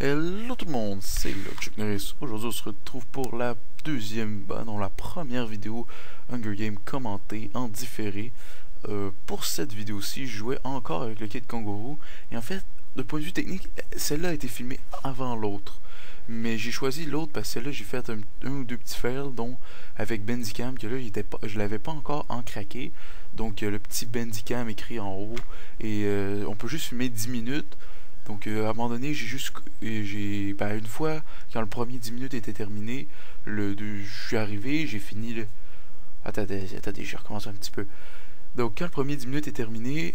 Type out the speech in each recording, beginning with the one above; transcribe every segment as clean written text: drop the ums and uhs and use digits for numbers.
Hello tout le monde, c'est le Chuck Norris. Aujourd'hui on se retrouve pour la la première vidéo Hunger Games commentée en différé. Pour cette vidéo-ci, je jouais encore avec le Kid Kangourou. Et en fait, de point de vue technique, celle-là a été filmée avant l'autre. Mais j'ai choisi l'autre parce que celle-là j'ai fait un ou deux petits fails, dont avec Bandicam, que là je l'avais pas encore encraqué. Donc le petit Bandicam écrit en haut. Et on peut juste filmer 10 minutes. Donc à un moment donné, une fois quand le premier 10 minutes était terminé, je suis arrivé, j'ai fini le... Attendez, je recommence un petit peu. Donc quand le premier 10 minutes est terminé,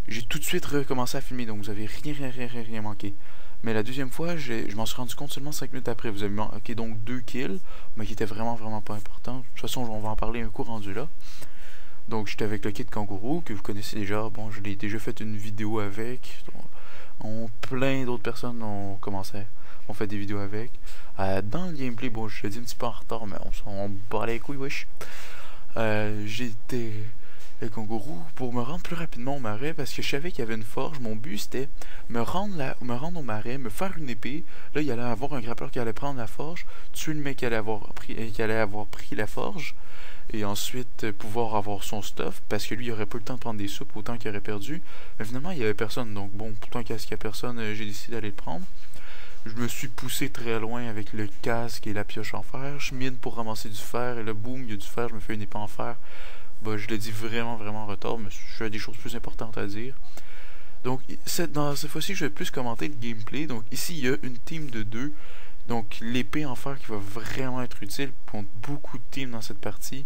j'ai tout de suite recommencé à filmer, donc vous avez rien manqué. Mais la deuxième fois, je m'en suis rendu compte seulement 5 minutes après. Vous avez manqué donc 2 kills, mais qui étaient vraiment pas importants. De toute façon, on va en parler un coup rendu là. Donc j'étais avec le Kid Kangourou, que vous connaissez déjà. Bon, je l'ai déjà fait une vidéo avec. Plein d'autres personnes ont fait des vidéos avec. Dans le gameplay, bon, je l'ai dit un petit peu en retard, mais on bat les couilles, wesh. J'étais le Kangourou pour me rendre plus rapidement au marais, parce que je savais qu'il y avait une forge. Mon but c'était me rendre au marais, me faire une épée. Là, il y allait avoir un grappleur qui allait prendre la forge, tuer le mec qui allait avoir pris la forge. Et ensuite pouvoir avoir son stuff, parce que lui il aurait pas le temps de prendre des soupes autant qu'il aurait perdu. Mais finalement il y avait personne, donc bon, pourtant qu'il y a personne, j'ai décidé d'aller le prendre. Je me suis poussé très loin avec le casque et la pioche en fer. Je mine pour ramasser du fer, et là boum, il y a du fer, je me fais une épée en fer. Bah, je l'ai dit vraiment en retard, mais j'ai des choses plus importantes à dire. Donc cette fois-ci je vais plus commenter le gameplay. Donc ici il y a une team de 2. Donc l'épée en fer qui va vraiment être utile contre beaucoup de teams dans cette partie.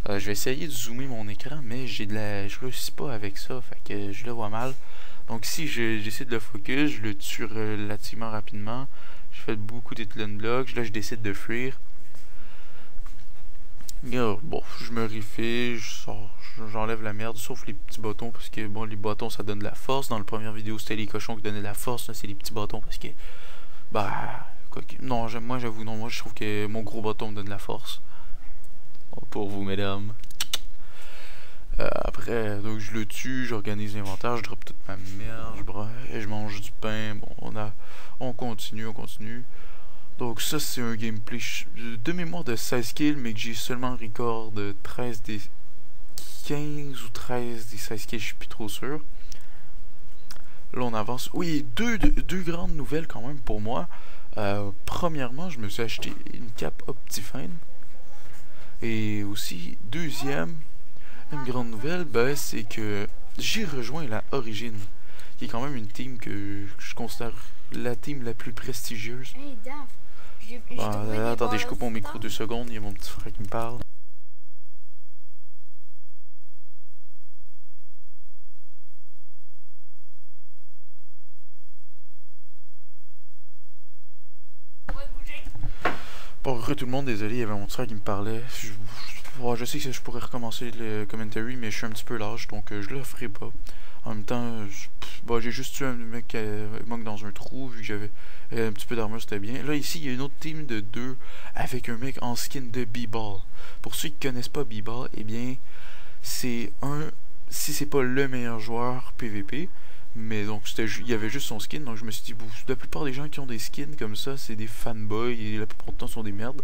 Je vais essayer de zoomer mon écran, mais je réussis pas avec ça, fait que je le vois mal. Donc si j'essaie de le focus, je le tue relativement rapidement. Je fais beaucoup d'hitland blocks, là je décide de fuir. Bon, je me refais, j'enlève la merde, sauf les petits bâtons, parce que bon, les bâtons ça donne de la force. Dans la première vidéo c'était les cochons qui donnaient de la force, là c'est les petits bâtons parce que... Bah... Non, moi j'avoue, non, moi je trouve que mon gros bâton me donne de la force. Pour vous, mesdames. Après, donc je le tue, j'organise l'inventaire, je drop toute ma merde, je mange du pain. Bon, on continue. Donc ça, c'est un gameplay de mémoire de 16 kills, mais que j'ai seulement record de 13 des 15 ou 13 des 16 kills, je suis plus trop sûr. Là, on avance. Oui, deux grandes nouvelles quand même pour moi. Premièrement, je me suis acheté une cape Optifine. Et aussi, une grande nouvelle, ben, c'est que j'ai rejoint la Origin, qui est quand même une team que je considère la team la plus prestigieuse. Hey, Daph, attendez, je coupe mon micro 2 secondes, il y a mon petit frère qui me parle. Bon, tout le monde, désolé, il y avait mon frère qui me parlait. Je sais que je pourrais recommencer le commentary, mais je suis un petit peu large, donc je le ferai pas. En même temps, j'ai juste tué un mec qui manque dans un trou, vu que j'avais un petit peu d'armure, c'était bien. Là, ici, il y a une autre team de 2 avec un mec en skin de B-Ball. Pour ceux qui connaissent pas B-Ball, eh bien, c'est si c'est pas le meilleur joueur PVP, mais donc il y avait juste son skin, donc je me suis dit, la plupart des gens qui ont des skins comme ça, c'est des fanboys, et la plupart du temps sont des merdes.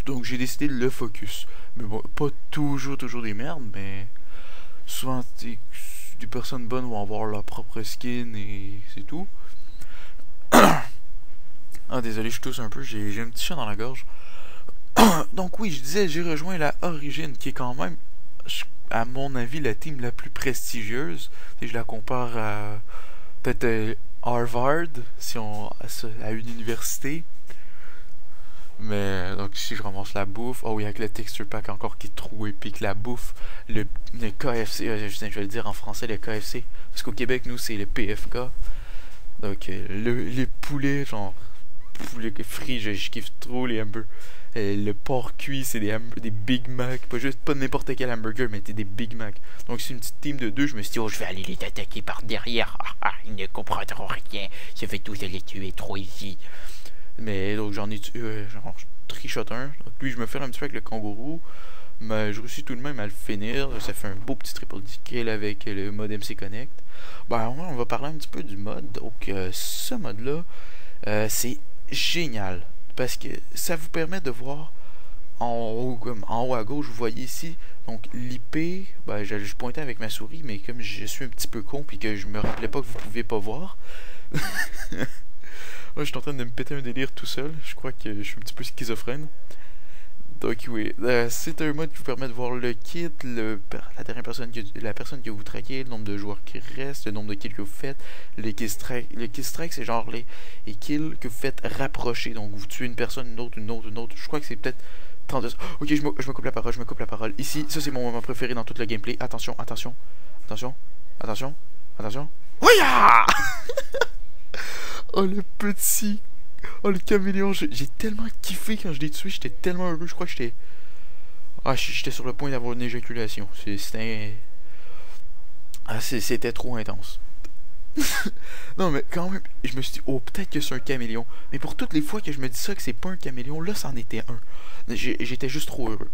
Donc j'ai décidé de le focus. Mais bon, pas toujours des merdes, mais souvent des personnes bonnes vont avoir leur propre skin et c'est tout. Ah désolé, je tousse un peu, j'ai un petit chat dans la gorge. Donc oui, je disais, j'ai rejoint la Origin, qui est quand même, à mon avis, la team la plus prestigieuse. Si je la compare à peut-être Harvard, à une université. Mais donc ici je ramasse la bouffe. Oh oui, avec le texture pack encore qui est trop épique. La bouffe, le KFC, je vais le dire en français, le KFC. Parce qu'au Québec, nous, c'est le PFK. Donc les poulets, genre poulet frit, je kiffe trop les hamburgers. Le porc cuit, c'est des Big Mac. Pas n'importe quel hamburger, mais des Big Mac. Donc c'est une petite team de 2. Je me suis dit, oh, je vais aller les attaquer par derrière. Ils ne comprendront rien. Je vais tous les tuer trop ici. Mais donc j'en ai tué, genre trichot un. Donc lui je me fais un petit peu avec le Kangourou. Mais je réussis tout de même à le finir. Ça fait un beau petit triple kill avec le mode MC Connect. Ben, on va parler un petit peu du mode. Donc, ce mode-là, c'est génial. Parce que ça vous permet de voir en haut à gauche, vous voyez ici, donc l'IP, ben, je pointais avec ma souris, mais comme je suis un petit peu con puis que je me rappelais pas que vous pouviez pas voir, moi je suis en train de me péter un délire tout seul, je crois que je suis un petit peu schizophrène. Donc oui, c'est un mode qui vous permet de voir le kit, la dernière personne la personne que vous traquez, le nombre de joueurs qui restent, le nombre de kills que vous faites, les kill strike. Les kill strike, c'est genre les kills que vous faites rapprocher, donc vous tuez une personne, une autre, une autre, une autre. Je crois que c'est peut-être 32. Ok, je me coupe la parole, je me coupe la parole. Ici, ça c'est mon moment préféré dans tout le gameplay. Attention, attention, attention, attention, attention. Ouya! Oh le petit. Oh le caméléon, j'ai tellement kiffé quand je l'ai tué, j'étais tellement heureux, je crois que j'étais... Ah, j'étais sur le point d'avoir une éjaculation. C'était... Ah, c'était trop intense. Non mais quand même, je me suis dit, oh peut-être que c'est un caméléon. Mais pour toutes les fois que je me dis ça, que c'est pas un caméléon, là c'en était un. J'étais juste trop heureux.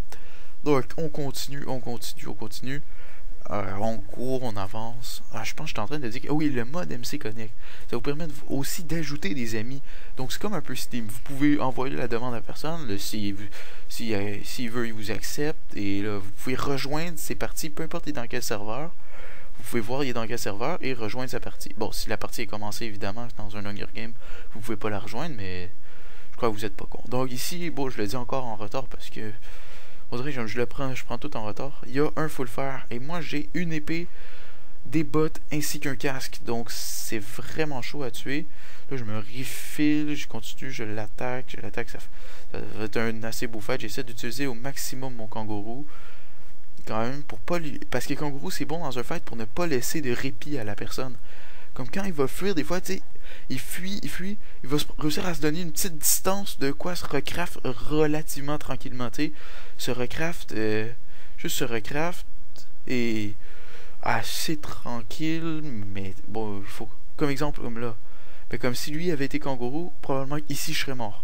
Donc on continue, on continue, on continue. On court, on avance. Je pense que j'étais en train de dire que oui, le mode MC Connect, ça vous permet aussi d'ajouter des amis. Donc c'est comme un peu Steam. Vous pouvez envoyer la demande à la personne. S'il veut, il vous accepte. Et là, vous pouvez rejoindre ses parties, peu importe il est dans quel serveur. Vous pouvez voir il est dans quel serveur et rejoindre sa partie. Bon, si la partie est commencée, évidemment, dans un Hunger Game, vous pouvez pas la rejoindre, mais je crois que vous êtes pas con. Donc ici, bon, je le dis encore en retard parce que on dirait que je prends tout en retard. Il y a un full fer et moi j'ai une épée, des bottes ainsi qu'un casque. Donc c'est vraiment chaud à tuer. Là je me refill, je continue, je l'attaque, ça va être un assez beau fight. J'essaie d'utiliser au maximum mon kangourou. Quand même, pour pas lui... Parce que kangourou c'est bon dans un fight pour ne pas laisser de répit à la personne. Comme quand il va fuir, des fois, tu sais, il fuit, il va réussir à se donner une petite distance de quoi se recraft relativement tranquillement, tu sais. Juste se recraft et assez tranquille, mais bon, il faut, comme exemple, comme là, ben, comme si lui avait été kangourou, probablement ici je serais mort.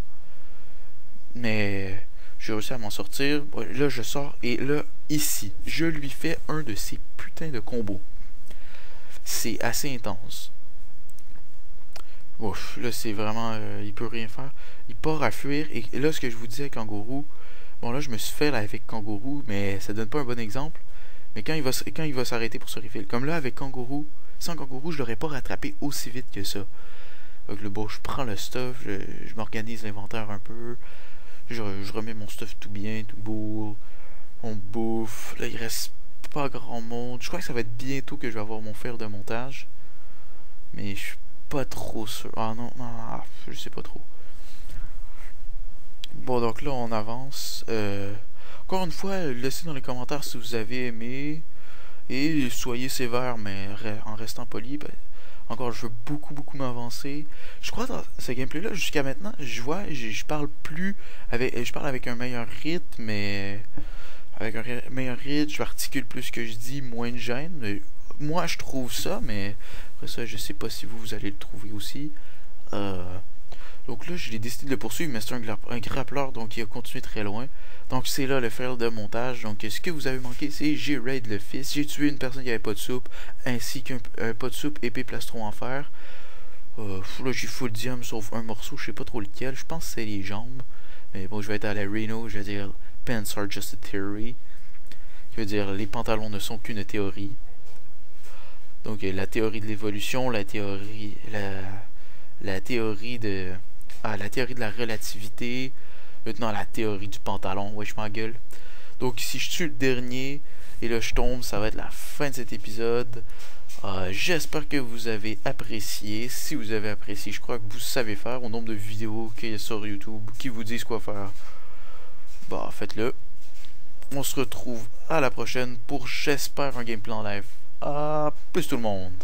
Mais j'ai réussi à m'en sortir, là je sors, et là, ici, je lui fais un de ces putains de combos. C'est assez intense. Ouf, là c'est vraiment... il peut rien faire. Il part à fuir. Et là, ce que je vous disais, kangourou... Bon, là, je me suis fait là, avec kangourou, mais ça donne pas un bon exemple. Mais quand il va s'arrêter pour se refill. Comme là, avec kangourou... Sans kangourou, je l'aurais pas rattrapé aussi vite que ça. Donc là, bon, je prends le stuff, je m'organise l'inventaire un peu. Je remets mon stuff tout bien, tout beau. On bouffe. Là, il reste pas grand monde. Je crois que ça va être bientôt que je vais avoir mon fer de montage. Mais je suis pas trop sûr. Ah non, je sais pas trop. Bon, donc là, on avance. Encore une fois, laissez dans les commentaires si vous avez aimé. Et soyez sévère, mais en restant poli. Ben, encore, je veux beaucoup m'avancer. Je crois dans ce gameplay-là, jusqu'à maintenant, je parle avec un meilleur rythme, mais... Avec un meilleur rythme, je articule plus ce que je dis, moins de gêne. Mais moi, je trouve ça, mais après ça, je sais pas si vous allez le trouver aussi. Donc là, j'ai décidé de le poursuivre, mais c'est un grappleur, donc il a continué très loin. Donc c'est là le fail de montage. Donc ce que vous avez manqué, c'est j'ai raid le fils, j'ai tué une personne qui avait pas de soupe, ainsi qu'un pas de soupe, épée, plastron en fer. Là, j'ai full diam sauf un morceau, je sais pas trop lequel. Je pense que c'est les jambes. Mais bon, je vais être à la Reno, je vais dire Pants are just a theory. Qui veut dire les pantalons ne sont qu'une théorie. Donc la théorie de l'évolution, la théorie de la relativité, maintenant la théorie du pantalon, ouais je m'engueule. Donc si je tue le dernier et là je tombe, ça va être la fin de cet épisode. J'espère que vous avez apprécié. Si vous avez apprécié, je crois que vous savez faire au nombre de vidéos qu'il y a sur YouTube qui vous disent quoi faire. Bah faites-le. On se retrouve à la prochaine pour j'espère un gameplay en live. Plus tout le monde.